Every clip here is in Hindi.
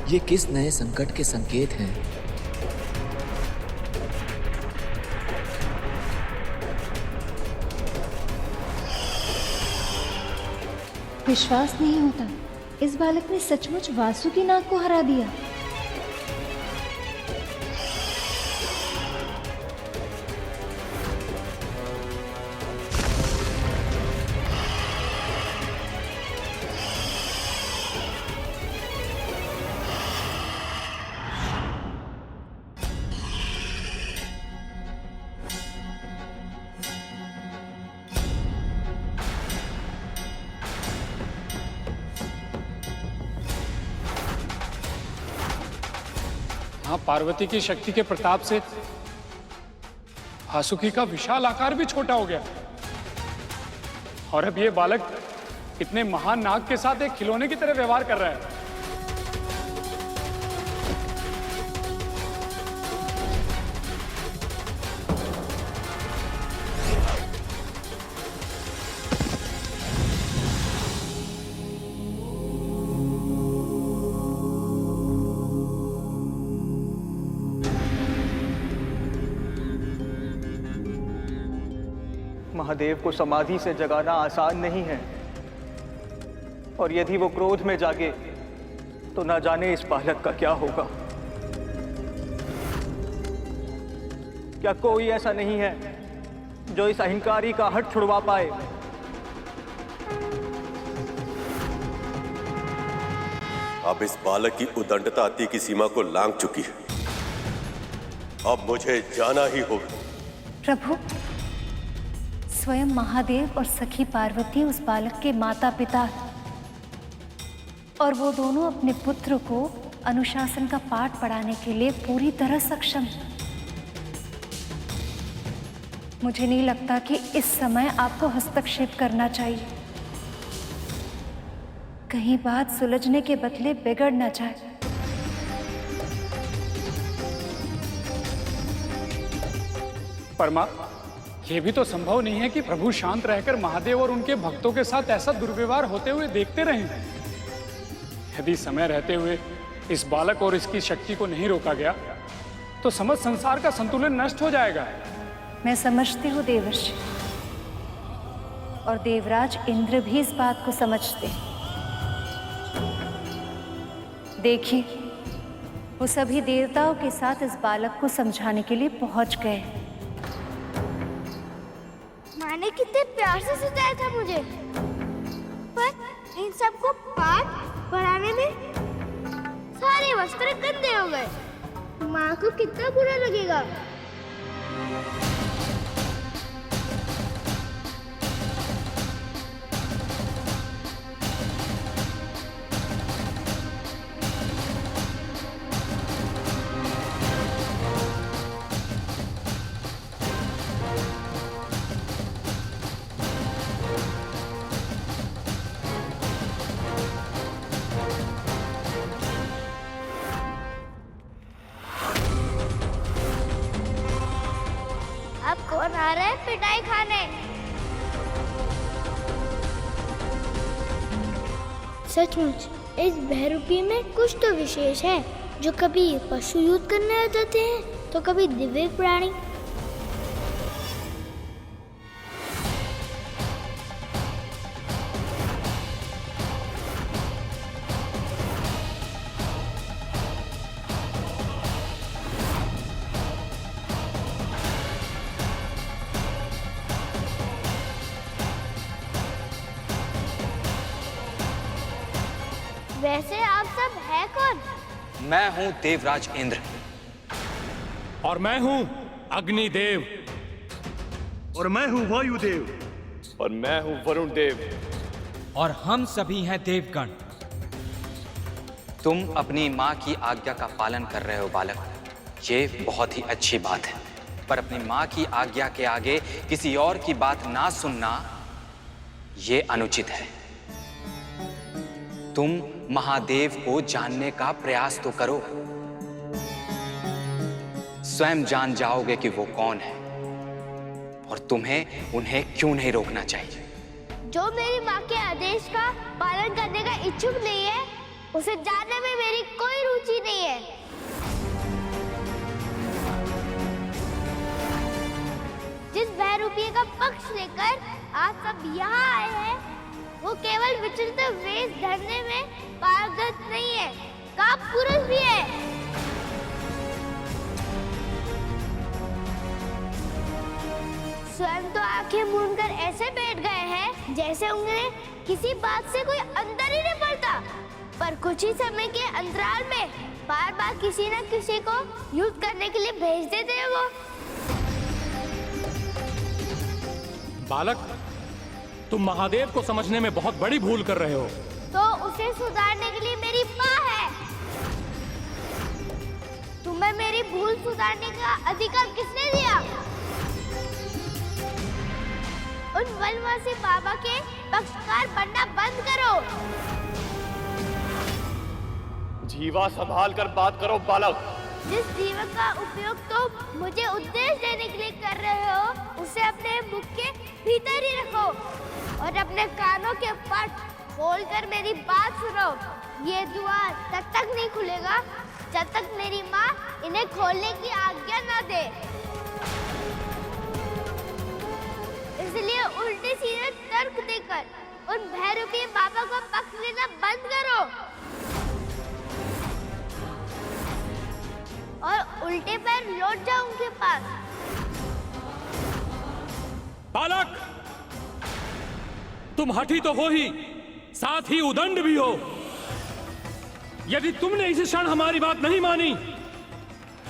ये किस नए संकट के संकेत हैं? विश्वास नहीं होता, इस बालक ने सचमुच वासु की नाक को हरा दिया। हाँ, पार्वती की शक्ति के प्रताप से वासुकी का विशाल आकार भी छोटा हो गया और अब ये बालक इतने महान नाग के साथ एक खिलौने की तरह व्यवहार कर रहा है। महादेव को समाधि से जगाना आसान नहीं है, और यदि वो क्रोध में जागे तो ना जाने इस बालक का क्या होगा। क्या कोई ऐसा नहीं है जो इस अहंकारी का हट छुड़वा पाए? अब इस बालक की उद्दंडता अति की सीमा को लांघ चुकी है। अब मुझे जाना ही होगा। प्रभु, स्वयं महादेव और सखी पार्वती उस बालक के माता पिता हैं, और वो दोनों अपने पुत्र को अनुशासन का पाठ पढ़ाने के लिए पूरी तरह सक्षम हैं। मुझे नहीं लगता कि इस समय आपको हस्तक्षेप करना चाहिए, कहीं बात सुलझने के बदले बिगड़ न जाए। परमा, यह भी तो संभव नहीं है कि प्रभु शांत रहकर महादेव और उनके भक्तों के साथ ऐसा दुर्व्यवहार होते हुए देखते रहें। यदि समय रहते हुए इस बालक और इसकी शक्ति को नहीं रोका गया तो समस्त संसार का संतुलन नष्ट हो जाएगा। मैं समझती हूँ देवर्षि, और देवराज इंद्र भी इस बात को समझते। देखिए, वो सभी देवताओं के साथ इस बालक को समझाने के लिए पहुंच गए। माँ ने कितने प्यार से सजाया था मुझे, पर इन सबको पाठ पढ़ाने में सारे वस्त्र गंदे हो गए। माँ को कितना बुरा लगेगा। अब कौन आ रहा है पिटाई खाने? सचमुच इस बहरूपी में कुछ तो विशेष है, जो कभी पशु युद्ध करने आ जाते हैं तो कभी दिव्य प्राणी। वैसे आप सब है कौन? मैं हूं देवराज इंद्र। और मैं हूं अग्निदेव। और मैं हूं वायुदेव। और मैं हूं वरुण देव। और हम सभी हैं देवगण। तुम अपनी माँ की आज्ञा का पालन कर रहे हो बालक, ये बहुत ही अच्छी बात है। पर अपनी माँ की आज्ञा के आगे किसी और की बात ना सुनना, ये अनुचित है। तुम महादेव को जानने का प्रयास तो करो, स्वयं जान जाओगे कि वो कौन है और तुम्हें उन्हें क्यों नहीं रोकना चाहिए। जो मेरी माँ के आदेश का पालन करने का इच्छुक नहीं है, उसे जानने में मेरी कोई रुचि पक्ष लेकर आप सब यहाँ आए हैं, वो केवल विचित्र वेश धरने में पारंगत नहीं है, काप पुरुष भी है। स्वयं तो आंखें मूंदकर ऐसे बैठ गए हैं जैसे उन्हें किसी बात से कोई अंतर ही नहीं पड़ता, पर कुछ ही समय के अंतराल में बार बार किसी न किसी को युद्ध करने के लिए भेज देते हैं वो। बालक, तुम महादेव को समझने में बहुत बड़ी भूल कर रहे हो। तो उसे सुधारने के लिए मेरी माँ है। तुम्हें मेरी भूल सुधारने का अधिकार किसने दिया? उन वनवासी बाबा के पक्षकार बनना बंद करो। जीवा संभाल कर बात करो बालक। जिस जीवन का उपयोग तुम मुझे उद्देश्य देने के लिए कर रहे हो, उसे अपने मुख के भीतर ही रखो और अपने कानों के पट खोलकर मेरी बात सुनो। ये द्वार तब तक नहीं खुलेगा जब तक मेरी माँ इन्हें खोलने की आज्ञा न दे। इसलिए उल्टे सीधे तर्क देकर उन भैरूपी बाबा का पक्ष लेना बंद करो और उल्टे पैर लौट जाओ उनके पास। बालक, तुम हठी तो हो ही, साथ ही उदंड भी हो। यदि तुमने इस क्षण हमारी बात नहीं मानी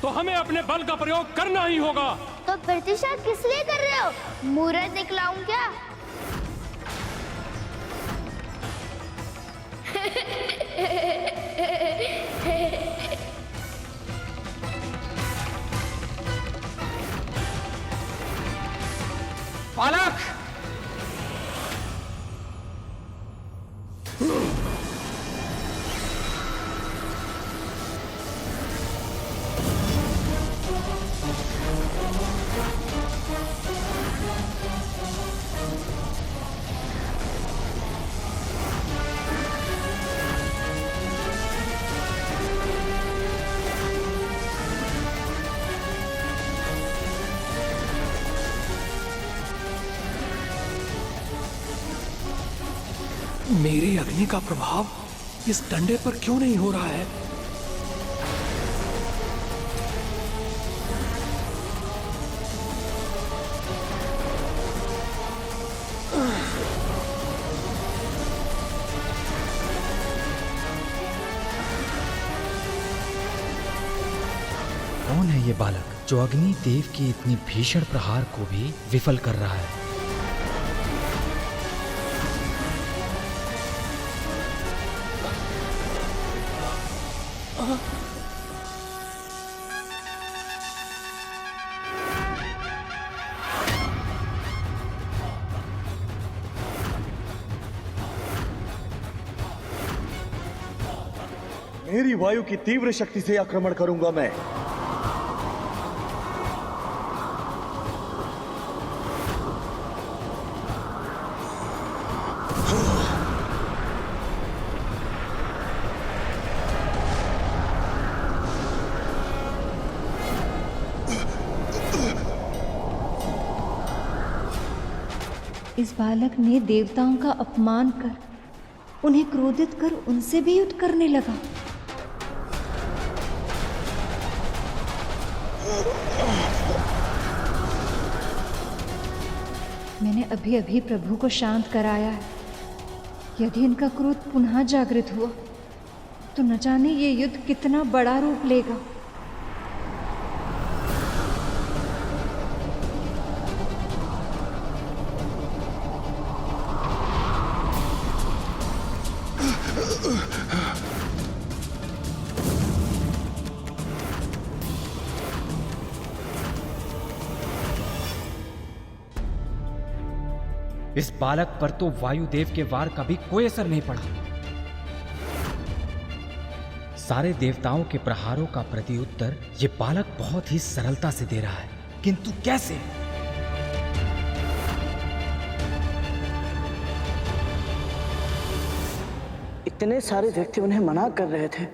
तो हमें अपने बल का प्रयोग करना ही होगा। तो प्रतिशत किस लिए कर रहे हो? मुहूर्त दिखलाऊं क्या? बालक, मेरी अग्नि का प्रभाव इस डंडे पर क्यों नहीं हो रहा है? कौन है ये बालक जो अग्नि देव की इतनी भीषण प्रहार को भी विफल कर रहा है? मेरी वायु की तीव्र शक्ति से आक्रमण करूंगा मैं। इस बालक ने देवताओं का अपमान कर, उन्हें क्रोधित कर उनसे भी युद्ध करने लगा। मैंने अभी अभी प्रभु को शांत कराया है। यदि इनका क्रोध पुनः जागृत हुआ तो न जाने ये युद्ध कितना बड़ा रूप लेगा। इस बालक पर तो वायुदेव के वार का भी कोई असर नहीं पड़ा। सारे देवताओं के प्रहारों का प्रत्युत्तर ये बालक बहुत ही सरलता से दे रहा है, किंतु कैसे? इतने सारे व्यक्ति उन्हें मना कर रहे थे,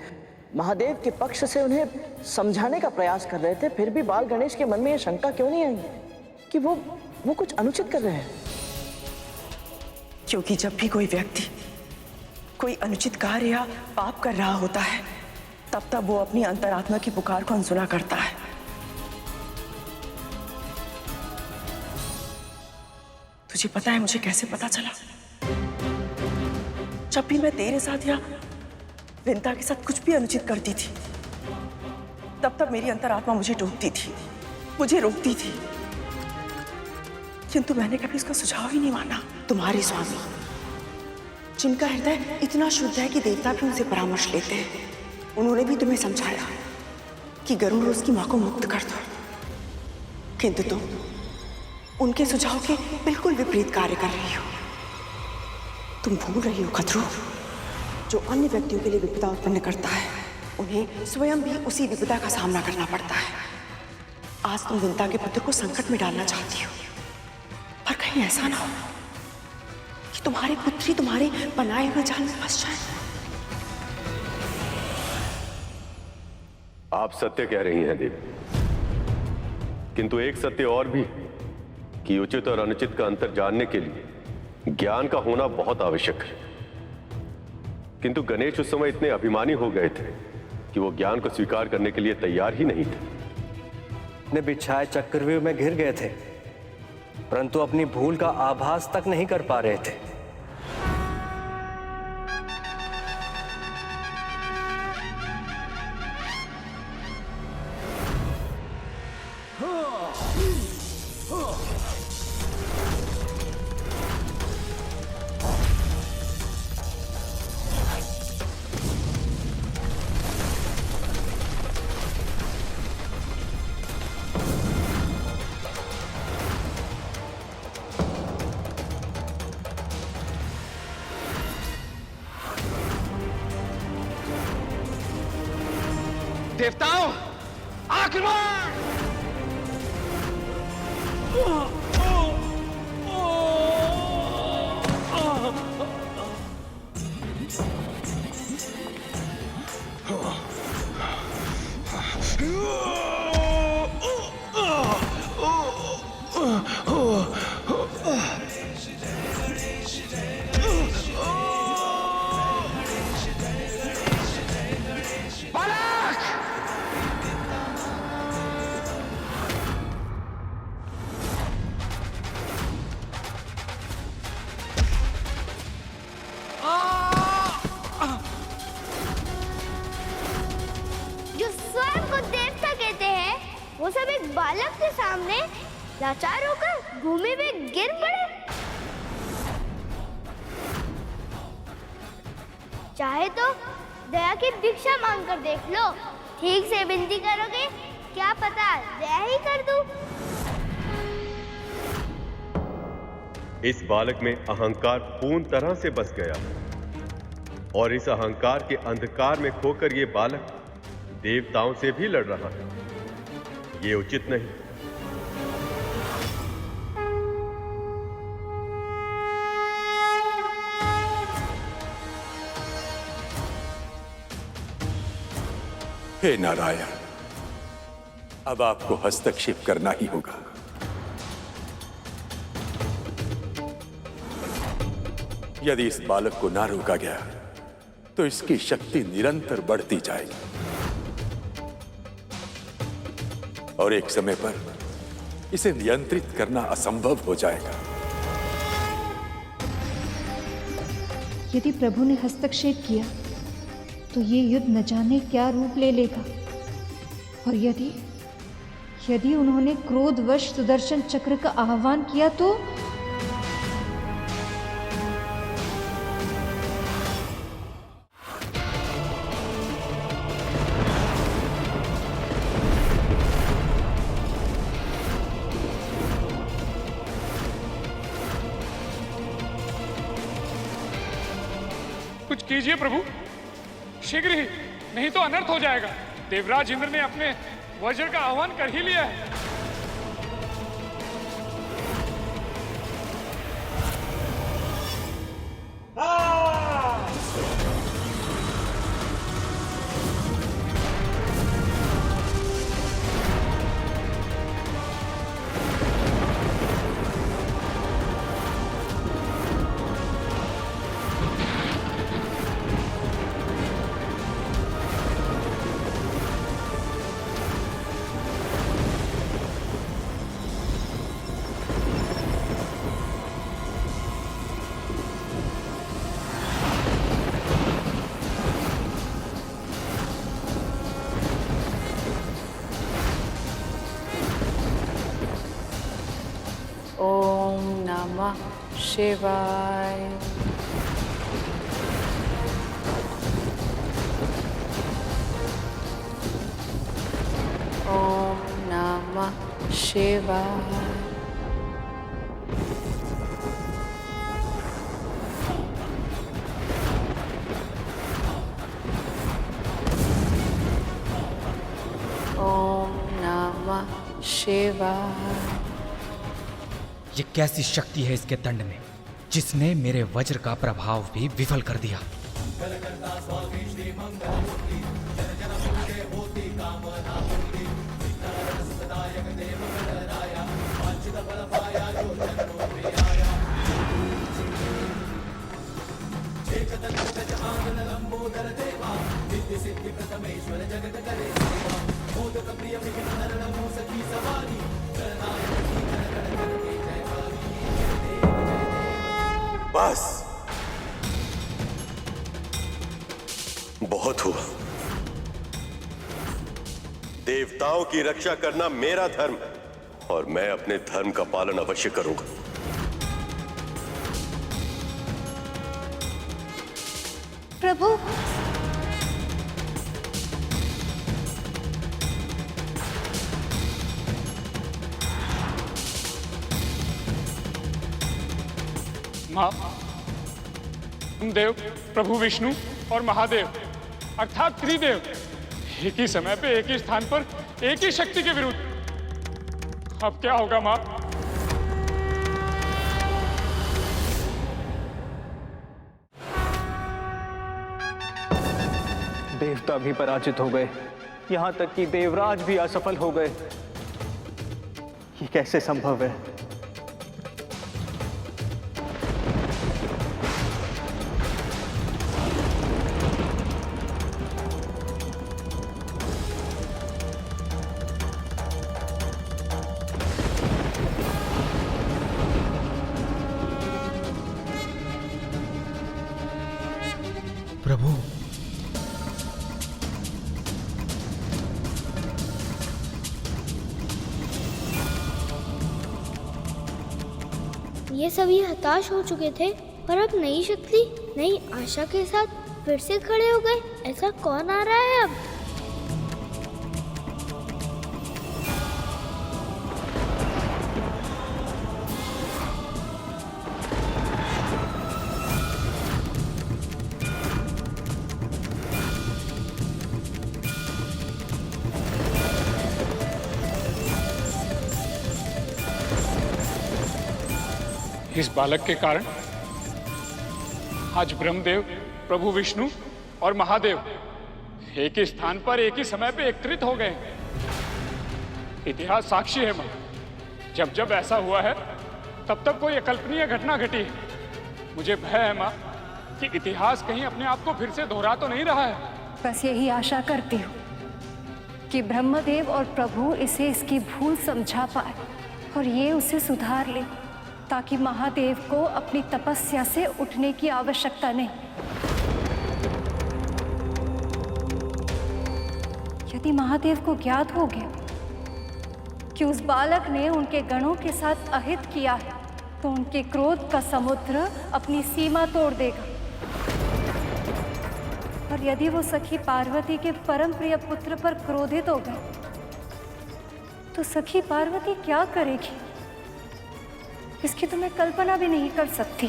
महादेव के पक्ष से उन्हें समझाने का प्रयास कर रहे थे, फिर भी बाल गणेश के मन में यह शंका क्यों नहीं आई कि वो वो कुछ अनुचित कर रहे हैं। क्योंकि जब भी कोई व्यक्ति कोई अनुचित कार्य या पाप कर रहा होता है, तब वो अपनी अंतरात्मा की पुकार को अनसुना करता है। तुझे पता है मुझे कैसे पता चला? जब भी मैं तेरे साथ या विंता के साथ कुछ भी अनुचित करती थी, तब मेरी अंतरात्मा मुझे टोकती थी, मुझे रोकती थी, किंतु मैंने कभी उसका सुझाव ही नहीं माना। तुम्हारे स्वामी, जिनका हृदय इतना शुद्ध है कि देवता भी उनसे परामर्श लेते हैं, उन्होंने भी तुम्हें समझाया कि गरुड़ और उसकी मां को मुक्त कर दो, किंतु तुम उनके सुझाव के बिल्कुल विपरीत कार्य कर रही हो। तुम भूल रही हो खतरू, जो अन्य व्यक्तियों के लिए विपदा उत्पन्न करता है, उन्हें स्वयं भी उसी विपदा का सामना करना पड़ता है। आज तुम विंता के पुत्र को संकट में डालना चाहती हो, पर कहीं ऐसा ना हो कि तुम्हारे पुत्री तुम्हारे बनाए हुए जाल में फंस जाए। आप सत्य कह रही हैं देवी, किंतु एक सत्य और भी कि उचित और अनुचित का अंतर जानने के लिए ज्ञान का होना बहुत आवश्यक है। किंतु गणेश उस समय इतने अभिमानी हो गए थे कि वो ज्ञान को स्वीकार करने के लिए तैयार ही नहीं थे। अपने बिछाए चक्रव्यूह में घिर गए थे, परंतु अपनी भूल का आभास तक नहीं कर पा रहे थे। देवताओं, आक्रमण! वो सब एक बालक के सामने लाचार होकर भूमि में गिर पड़े। चाहे तो दया की भिक्षा मांगकर देख लो, ठीक से विनती करोगे, क्या पता दया ही कर दूं। इस बालक में अहंकार पूर्ण तरह से बस गया और इस अहंकार के अंधकार में खोकर ये बालक देवताओं से भी लड़ रहा है। ये उचित नहीं। हे नारायण, अब आपको हस्तक्षेप करना ही होगा। यदि इस बालक को ना रोका गया तो इसकी शक्ति निरंतर बढ़ती जाएगी और एक समय पर इसे नियंत्रित करना असंभव हो जाएगा। यदि प्रभु ने हस्तक्षेप किया तो ये युद्ध न जाने क्या रूप ले लेगा, और यदि उन्होंने क्रोधवश सुदर्शन चक्र का आह्वान किया तो कुछ कीजिए प्रभु, शीघ्र ही, नहीं तो अनर्थ हो जाएगा। देवराज इंद्र ने अपने वज्र का आह्वान कर ही लिया है। नमः शिवाय। ओम नमः शिवाय। ओम नमः शिवाय। ये कैसी शक्ति है इसके दंड में, जिसने मेरे वज्र का प्रभाव भी विफल कर दिया। बस बहुत हुआ। देवताओं की रक्षा करना मेरा धर्म है और मैं अपने धर्म का पालन अवश्य करूंगा। प्रभु, मां, तुम देव, प्रभु विष्णु और महादेव अर्थात त्रिदेव एक ही समय पे एक ही स्थान पर एक ही शक्ति के विरुद्ध, अब क्या होगा मां? देवता भी पराजित हो गए, यहां तक कि देवराज भी असफल हो गए। ये कैसे संभव है? प्रभु, ये सभी हताश हो चुके थे, पर अब नई शक्ति, नई आशा के साथ फिर से खड़े हो गए। ऐसा कौन आ रहा है अब? इस बालक के कारण आज ब्रह्मदेव, प्रभु विष्णु और महादेव एक ही स्थान पर एक ही समय पे एकत्रित हो गए। इतिहास साक्षी है मां, जब जब ऐसा हुआ है तब तब कोई अकल्पनीय घटना घटी है। मुझे भय है मां कि इतिहास कहीं अपने आप को फिर से दोहरा तो नहीं रहा है। बस यही आशा करती हूँ कि ब्रह्मदेव और प्रभु इसे इसकी भूल समझा पाए और ये उसे सुधार ले, ताकि महादेव को अपनी तपस्या से उठने की आवश्यकता नहीं। यदि महादेव को ज्ञात हो गया कि उस बालक ने उनके गणों के साथ अहित किया है, तो उनके क्रोध का समुद्र अपनी सीमा तोड़ देगा। और यदि वो सखी पार्वती के परम प्रिय पुत्र पर क्रोधित हो गए, तो सखी पार्वती क्या करेगी, इसकी तो मैं कल्पना भी नहीं कर सकती।